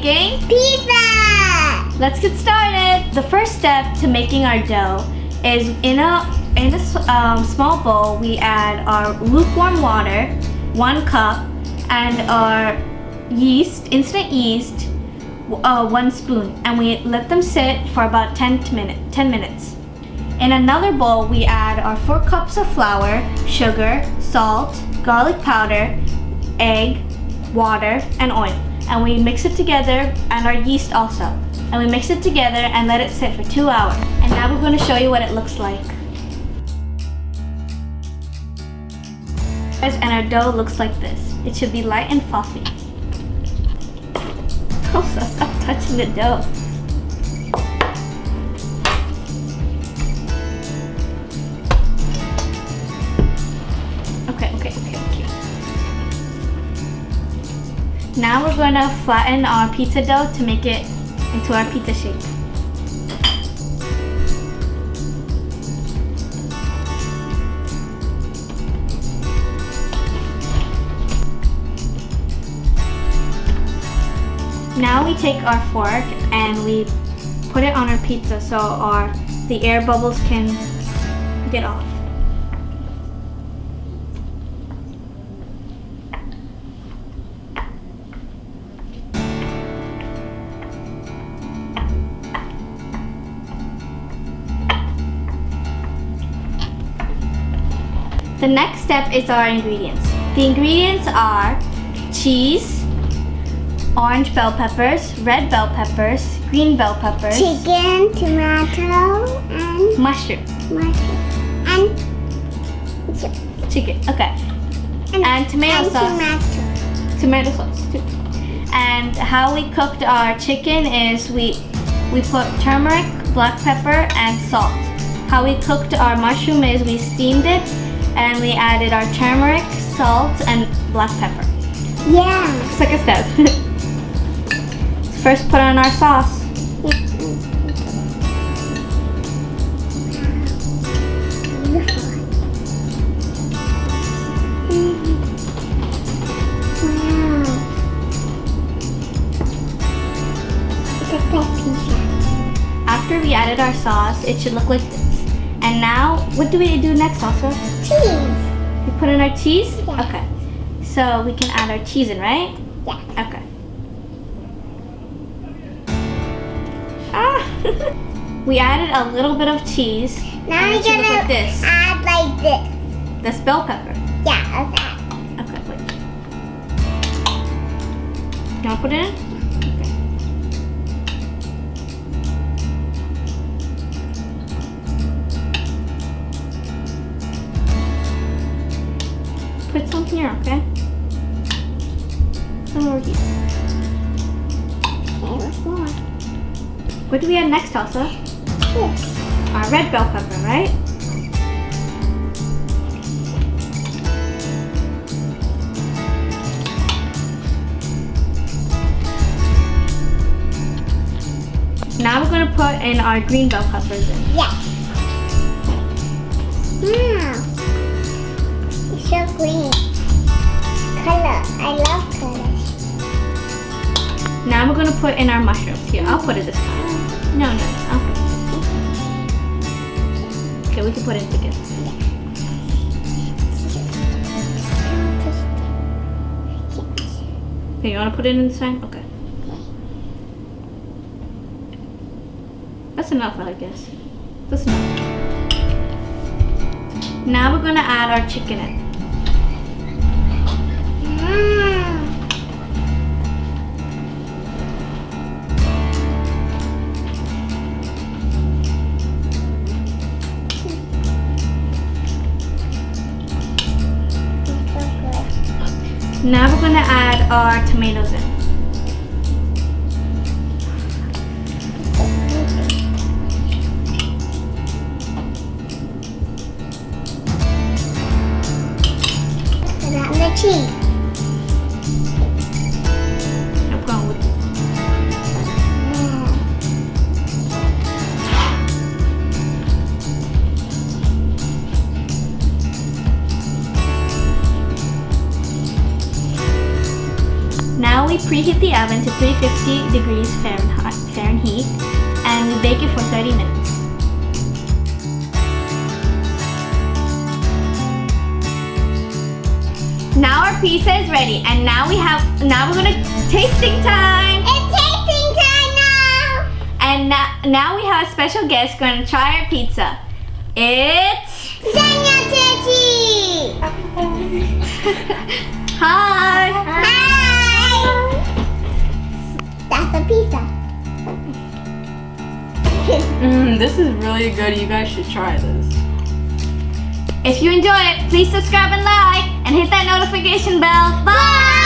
making pizza. Let's get started. The first step to making our dough is in a small bowl we add our lukewarm water, 1 cup, and our yeast, instant yeast, 1 spoon, and we let them sit for about 10 minutes. In another bowl we add our 4 cups of flour, sugar, salt, garlic powder, egg, water, and oil. And we mix it together, and our yeast also. And we mix it together and let it sit for 2 hours. And now we're going to show you what it looks like. And our dough looks like this. It should be light and fluffy. Also, stop touching the dough. Okay. Now we're going to flatten our pizza dough to make it into our pizza shape. Now we take our fork and we put it on our pizza so the air bubbles can get off. The next step is our ingredients. The ingredients are cheese, orange bell peppers, red bell peppers, green bell peppers, Chicken, tomato, and mushroom. and Chicken, okay. And tomato sauce. Tomato sauce too. And how we cooked our chicken is we put turmeric, black pepper, and salt. How we cooked our mushroom is we steamed it and we added our turmeric, salt, and black pepper. Yeah. Second step. First put on our sauce. After we added our sauce, it should look like this. And now, what do we do next also? Cheese. We put in our cheese? Yeah. Okay. So we can add our cheese in, right? Yeah. Okay. Ah! We added a little bit of cheese. Now and we're it should look gonna like this. add like this. That's bell pepper. Yeah, okay. Okay, wait. You wanna put it in? Okay. Put some here, okay? Some over here. Okay, what's more? What do we add next, Elsa? This. Our red bell pepper, right? Now we're going to put in our green bell peppers in. Yeah. Wow. It's so green. Color. I love colors. Now we're going to put in our mushrooms. Here, I'll put it this time. No, I'll put it. Okay, we can put it together. Okay, you want to put it in this time? Okay. That's enough, I guess. That's enough. Now we're going to add our chicken in. Now we're going to add our tomatoes in. And the cheese. I'm going with it. Now we we preheat the oven to 350 degrees Fahrenheit, and we bake it for 30 minutes. Now our pizza is ready, and now we're gonna tasting time. It's tasting time now. And now we have a special guest going to try our pizza. It's Xenia Chichi. Hi. Hi. That's a pizza. This is really good. You guys should try this. If you enjoy it, please subscribe and like, and hit that notification bell. Bye.